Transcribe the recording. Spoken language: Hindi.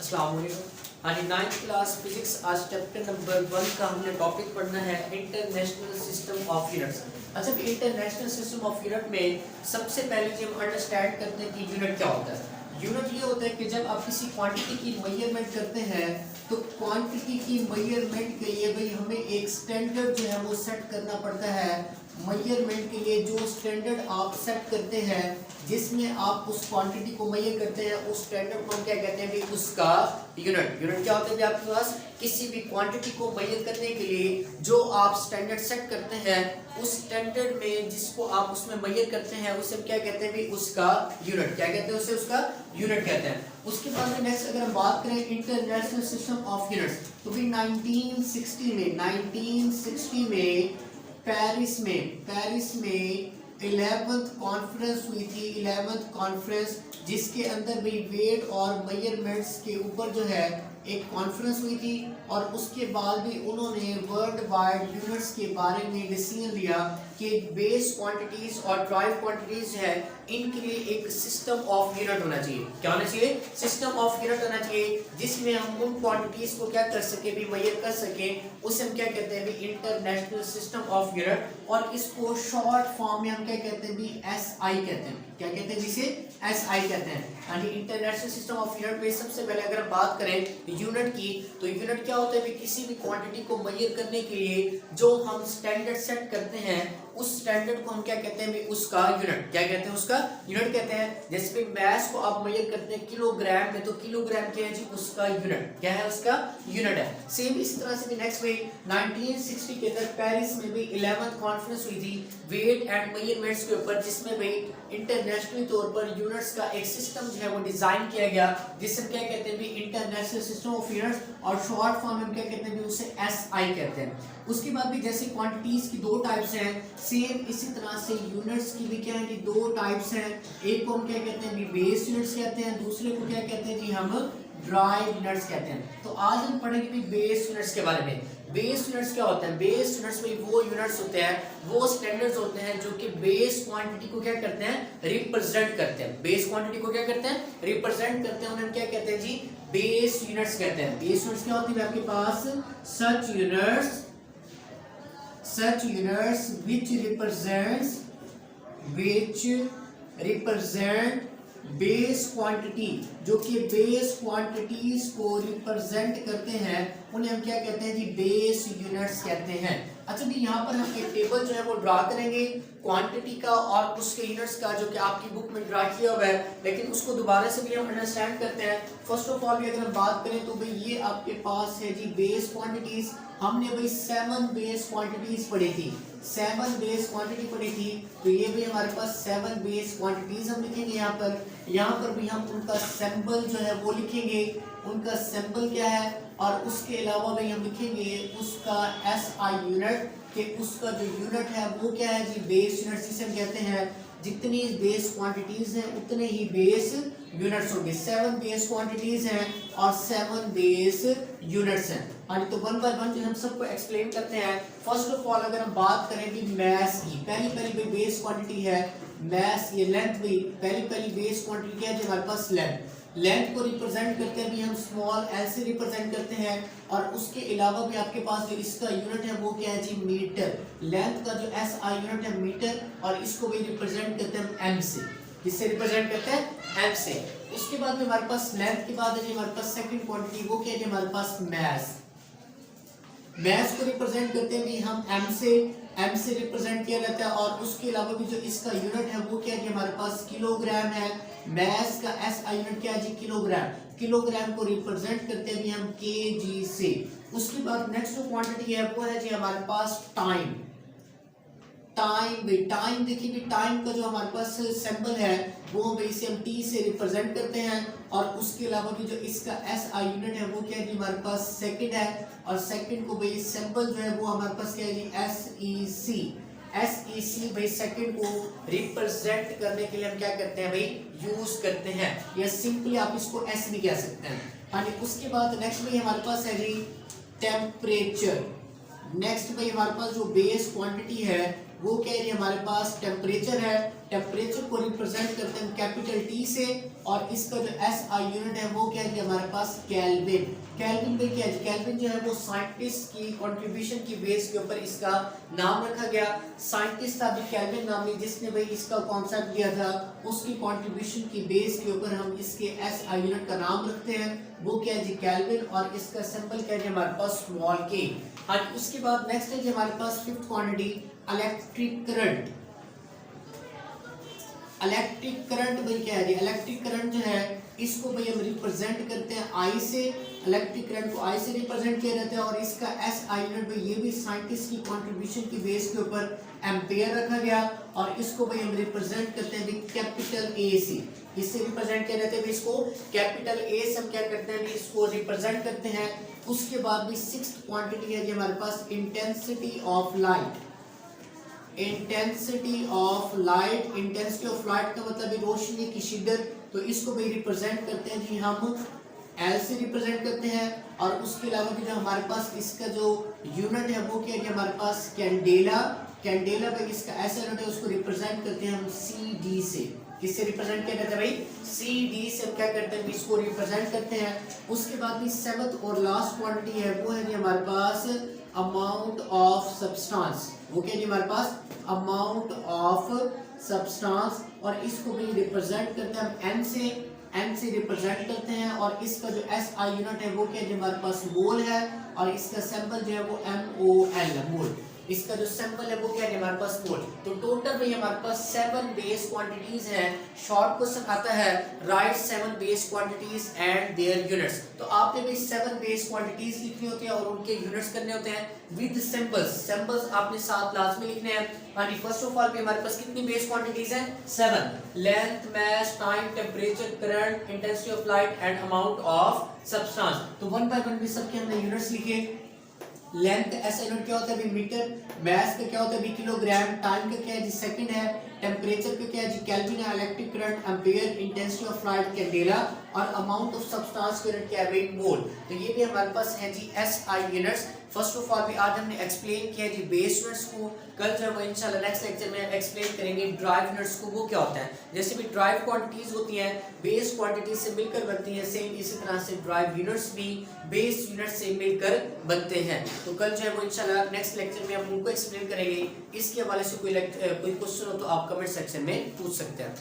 अस्सलाम वालेकुम। हाँ जी, 9th क्लास फिजिक्स आज चैप्टर नंबर 1 का हमने टॉपिक पढ़ना है इंटरनेशनल सिस्टम ऑफ यूनिट्स। अच्छा, इंटरनेशनल सिस्टम ऑफ यूनिट में सबसे पहले जो हम अंडरस्टैंड करते हैं कि यूनिट क्या होता है। यूनिट ये होता है कि जब आप किसी क्वांटिटी की मेजरमेंट करते हैं तो क्वांटिटी की मेजरमेंट के लिए भाई हमें एक स्टैंडर्ड जो है वो सेट करना पड़ता है। मेजरमेंट के लिए जो स्टैंडर्ड आप सेट करते हैं जिसमें आप उस क्वांटिटी को मेजर करते हैं उस स्टैंडर्ड को हम क्या कहते हैं भी उसका यूनिट। यूनिट क्या होता है आपके पास किसी भी क्वांटिटी को मेजर करने के लिए जो आप स्टैंडर्ड सेट करते हैं उस स्टैंडर्ड में जिसको आप उसमें मेजर करते हैं उसे हम क्या कहते हैं भी उसका यूनिट। क्या कहते हैं उसे उसका यूनिट कहते हैं। उसके बाद में नेक्स्ट अगर हम बात करें इंटरनेशनल सिस्टम ऑफ यूनिट्स तो भी 1960 में पेरिस में 11th कॉन्फ्रेंस हुई थी। 11th कॉन्फ्रेंस जिसके अंदर भी वेट और मेजरमेंट्स के ऊपर जो है एक कॉन्फ्रेंस हुई थी और उसके बाद भी उन्होंने वर्ल्ड वाइड यूनिट्स के बारे में डिसीजन लिया कि बेस क्वांटिटीज और ड्राइव क्वांटिटीज है इनके लिए एक सिस्टम ऑफ यूनिट होना चाहिए। क्या होना चाहिए? सिस्टम ऑफ यूनिट होना चाहिए जिसमें हम उन क्वांटिटीज को क्या कर सके भी मेजर कर सके उसे हम क्या कहते हैं भी इंटरनेशनल सिस्टम ऑफ यूनिट। और इसको शॉर्ट फॉर्म में हम क्या कहते हैं भी SI कहते हैं। क्या कहते हैं जिसे SI कहते हैं। यानी इंटरनेशनल सिस्टम ऑफ यूनिट में सबसे पहले अगर हम बात करें यूनिट की तो यूनिट क्या होता है भी किसी भी क्वांटिटी को मेजर करने के लिए जो हम स्टैंडर्ड सेट करते हैं उस स्टैंडर्ड को हम क्या कहते हैं भी उसका यूनिट। क्या कहते हैं? उसका यूनिट कहते हैं। जैसे भी मैस को आप मेजर करते हैं किलोग्राम में तो किलोग्राम क्या है जी उसका यूनिट। क्या है? उसका यूनिट है। सेम इस तरह से भी नेक्स्ट में 1960 के अंदर पेरिस में भी 11th कॉन्फ्रेंस हुई थी वेट एंड मेजरमेंट्स के ऊपर जिसमें भाई इंटरनेशनल तौर पर यूनिट्स का एक सिस्टम जो है वो डिजाइन किया गया जिसे हम क्या कहते हैं भी इंटरनेशनल सिस्टम ऑफ यूनिट्स और शॉर्ट फॉर्म में क्या कहते हैं भी उसे SI कहते हैं। उसके बाद भी जैसे क्वांटिटीज की दो टाइप्स हैं सेम इसी तरह से यूनिट्स की भी क्या है कि दो टाइप्स हैं। एक को हम क्या कहते हैं भी बेस यूनिट्स कहते हैं दूसरे को क्या कहते हैं जी हम ड्राइव यूनिट्स कहते हैं। तो आज हम पढ़ेंगे भी बेस यूनिट्स के बारे में। बेस यूनिट्स क्या होते हैं? बेस यूनिट्स में वो यूनिट्स होते हैं वो स्टैंडर्ड्स होते हैं जो कि बेस क्वांटिटी को क्या करते हैं रिप्रेजेंट करते हैं। बेस क्वांटिटी को क्या करते हैं रिप्रेजेंट करते हैं उन्हें क्या कहते हैं जी बेस यूनिट्स कहते हैं। बेस यूनिट्स क्या होती है आपके पास such units which represent base quantity जो कि बेस क्वांटिटीज को रिप्रेजेंट करते हैं उन्हें हम क्या कहते हैं जी बेस यूनिट्स कहते हैं। अच्छा भी यहाँ पर हम एक टेबल जो है वो ड्रा करेंगे क्वांटिटी का और उसके यूनिट्स का जो कि आपकी बुक में ड्रा किया हुआ है लेकिन उसको दोबारा से भी हम अंडरस्टैंड करते हैं। फर्स्ट ऑफ ऑल अगर हम बात करें तो भाई ये आपके पास है जी बेस क्वांटिटीज। हमने भाई 7 बेस क्वांटिटीज पढ़ी थी 7 बेस क्वांटिटी पढ़ी थी तो ये भी हमारे पास 7 बेस क्वांटिटीज हम लिखेंगे। यहाँ पर भी हम उनका सिंबल जो है वो लिखेंगे उनका सिंबल क्या है और उसके अलावा भी हम लिखेंगे उसका SI यूनिट कि उसका जो यूनिट है वो क्या है जी बेस यूनिट जिसे हम कहते हैं जितनी बेस क्वांटिटीज हैं उतने ही बेस यूनिट्स होंगे। 7 बेस क्वांटिटीज हैं और 7 बेस यूनिट्स हैं। हाँ तो वन बाय वन जो हम सबको एक्सप्लेन करते हैं। फर्स्ट ऑफ ऑल अगर हम बात करें कि मैस की पहली बेस क्वांटिटी है मैस। ये लेंथ भी पहली बेस क्वांटिटी क्या है हमारे पास लेंथ को रिप्रेजेंट करते हैं भी हम स्मॉल l से रिप्रेजेंट करते हैं और उसके अलावा भी आपके पास जो इसका यूनिट है वो क्या है जी मीटर। लेंथ का जो SI यूनिट है मीटर और इसको भी रिप्रेजेंट करते हैं m से। किससे रिप्रेजेंट करते हैं? m से। उसके बाद में हमारे पास लेंथ के बाद है जी हमारे पास सेकंड क्वांटिटी वो क्या है हमारे पास मैस को रिप्रेजेंट करते हैं भी हम m से रिप्रेजेंट किया जाता है और उसके अलावा भी जो इसका यूनिट है वो क्या है हमारे पास किलोग्राम है। मैस का SI यूनिट क्या है जी किलोग्राम को रिप्रेजेंट करते हैं भी हम kg से। उसके बाद नेक्स्ट जो क्वांटिटी है वो है जी हमारे पास टाइम देखिए भी टाइम का जो हमारे पास सिंबल है वो भाई इसे हम T से रिप्रेजेंट करते हैं और उसके अलावा भी जो इसका SI यूनिट है वो क्या है जी हमारे पास सेकंड है और सेकंड को भाई सिंबल जो है वो हमारे पास क्या है जी SEC भाई सेकंड को रिप्रेजेंट करने के लिए हम क्या करते हैं भाई यूज करते हैं या सिंपली आप इसको S भी कह सकते हैं। हाँ जी उसके बाद नेक्स्ट भाई हमारे पास है जी टेम्परेचर। नेक्स्ट भाई हमारे पास जो बेस क्वांटिटी है वो क्या है हमारे पास टेम्परेचर है। टेम्परेचर को रिप्रेजेंट करते हैं कैपिटल टी से, और इसका जो एसआई यूनिट है वो क्या है हमारे पास केल्विन। केल्विन में क्या है, केल्विन जो है वो साइंटिस्ट की कंट्रीब्यूशन की बेस के ऊपर इसका नाम रखा गया। साइंटिस्ट था केल्विन नामी जिसने भाई इसका कॉन्सेप्ट दिया था, उसकी कंट्रीब्यूशन की बेस के ऊपर हम इसके एसआई यूनिट का नाम रखते हैं, वो क्या है जी केल्विन, और इसका सिंबल क्या है हमारे पास स्मॉल के। हाँ, उसके बाद नेक्स्ट है हमारे पास fifth quantity electric current. Electric current भाई क्या है जी, इलेक्ट्रिक करंट जो है इसको भाई हम रिप्रेजेंट करते हैं आई से। इलेक्ट्रिक करंट को आई से रिप्रेजेंट किया जाता है, और इसका एस आई यूनिट भाई ये भी साइंटिस्ट की कंट्रीब्यूशन की बेस के ऊपर एम्पेयर रखा गया, और इसको भाई हम रिप्रेजेंट करते हैं कैपिटल ए से। इससे रिप्रेजेंट किया जाता है इसको कैपिटल ए से हम क्या करते हैं इसको रिप्रेजेंट करते हैं। उसके बाद भी सिक्स्थ क्वांटिटी है जी हमारे पास intensity of light. Intensity of light, intensity of light का मतलब रोशनी की शिद्दत, तो इसको भी रिप्रेजेंट करते हैं जी हम एल से रिप्रेजेंट करते हैं। और उसके अलावा भी जो हमारे पास इसका जो यूनिट है वो क्या है हमारे पास कैंडेला। कैंडेला पे इसका ऐसा यूनिट है उसको रिप्रेजेंट करते हैं हम सी डी से। किससे रिप्रेजेंट किया जाता है भाई, सी डी से हम क्या करते हैं इसको रिप्रेजेंट करते हैं। उसके बाद भी सेवंथ और लास्ट क्वांटिटी है वो है जी हमारे पास अमाउंट ऑफ सब्सटेंस। वो क्या है हमारे पास अमाउंट ऑफ सब्सटेंस, और इसको भी रिप्रेजेंट करते हैं हम एन से। एन से रिप्रेजेंट करते हैं, और इसका जो एस आई यूनिट है वो क्या है हमारे पास मोल है, और इसका सिंबल जो है वो एम ओ एल है, मोल। इसका जो सिंबल है वो क्या है हमारे पास मोल। तो टोटल में हमारे पास 7 बेस क्वांटिटीज हैं। शॉर्ट क्वेश्चन आता है right 7 base quantities and their units. तो आपने भी 7 बेस क्वांटिटीज लिखनी होती है और उनके यूनिट्स करने होते हैं विद सिंबल्स। सिंबल्स आपने साथ लाजमी लिखने हैं। यानी फर्स्ट ऑफ ऑल हमारे पास कितनी बेस क्वांटिटीज हैं, 7। Length, mass, time, temperature, current, intensity of light and amount of substance. तो वन बाय वन भी सबके हमने यूनिट्स लिखे। लेंथ ऐसा यूनिट क्या होता है भी मीटर, मास का क्या होता है भी किलोग्राम, टाइम का क्या है जी सेकंड है, टेम्परेचर का क्या है जी केल्विन है, electric current ampere, intensity of light candela, और अमाउंट ऑफ सब्सटेंस का यूनिट क्या है भाई मोल। तो ये भी हमारे पास है जी SI units. First of all भी आज हमने एक्सप्लेन किया जी बेस यूनिट्स को। कल जो है वो इंशाल्लाह नेक्स्ट लेक्चर में एक्सप्लेन करेंगे ड्राइव यूनिट्स को, वो क्या होता है। जैसे भी ड्राइव क्वांटिटीज होती हैं बेस क्वांटिटीज से मिलकर बनती हैं, सेम इसी तरह से ड्राइव यूनिट्स भी बेस यूनिट से मिलकर बनते हैं। तो कल जो है वो इंशाल्लाह नेक्स्ट लेक्चर में हम उनको एक्सप्लेन करेंगे। इसके हवाले से कोई क्वेश्चन हो तो आप कमेंट सेक्शन में पूछ सकते हैं।